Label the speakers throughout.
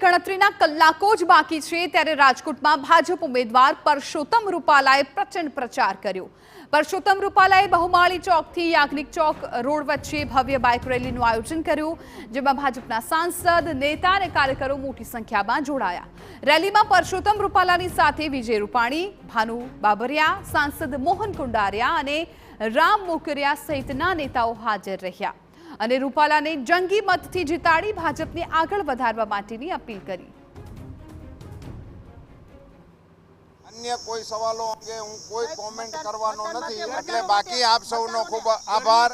Speaker 1: ગણતરીના કલાકો જ બાકી છે ત્યારે રાજકોટમાં ભાજપ ઉમેદવાર પરસોત્તમ રૂપાલાએ પ્રચંડ પ્રચાર કર્યો। પરસોત્તમ રૂપાલાએ બહુમાળી ચોકથી યાજ્ઞિક ચોક રોડ વચ્ચે ભવ્ય બાઇક રેલીનું આયોજન કર્યું, જેમાં ભાજપના સાંસદ, નેતા અને કાર્યકરો મોટી સંખ્યામાં જોડાયા। રેલીમાં પરસોત્તમ રૂપાલાની સાથે વિજય રૂપાણી, ભાનુ બાબરિયા, સાંસદ મોહન કુંડારિયા અને રામ મોકરિયા સહિતના નેતાઓ હાજર રહ્યા અને રૂપાલાને જંગી મતથી જીતાડી ભાજપને આગળ વધારવા માટેની અપીલ કરી।
Speaker 2: अन्य कोई सवालों अंगे हूँ कोई कॉमेंट करवानो नहीं, એટલે બાકી આપ સૌનો ખૂબ આભાર।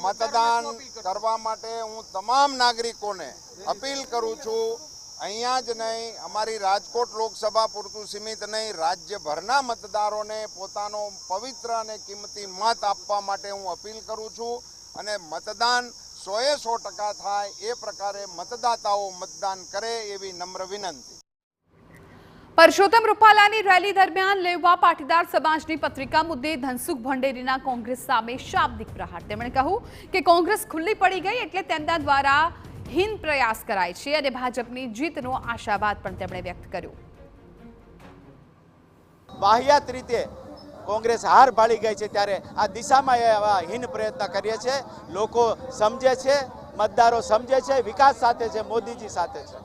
Speaker 2: મતદાન કરવા માટે હું તમામ નાગરિકોને અપીલ કરું છું। અહીંયા જ નહીં, અમારી રાજકોટ લોકસભા પૂરતું સીમિત નહીં, રાજ્યભરના મતદારોને પોતાનો પવિત્ર અને કિંમતી મત આપવા માટે હું અપીલ કરું છું અને મતદાન 100% થાય એ પ્રકારે મતદાતાઓ મતદાન કરે એવી નમ્ર વિનંતી।
Speaker 1: પરસોત્તમ રૂપાલાની રેલી દરમિયાન લેવા પાટીદાર સમાજની પત્રિકા મુદ્દે ધનસુખ ભંડેરીના કોંગ્રેસ સામે શાબ્દિક પ્રહાર। તેમણે કહ્યું કે કોંગ્રેસ ખુલ્લી પડી ગઈ એટલે તેમના દ્વારા હીન પ્રયાસ કરાય છે અને ભાજપની જીતનો આશાવાદ પણ તેમણે વ્યક્ત કર્યો।
Speaker 3: બાહ્યાત રીતે કોંગ્રેસ હાર ભાળી ગઈ છે ત્યારે આ દિશામાં એવા હીન પ્રયત્ન કરીએ છીએ। લોકો સમજે છે, મતદારો સમજે છે, વિકાસ સાથે છે, મોદીજી સાથે છે।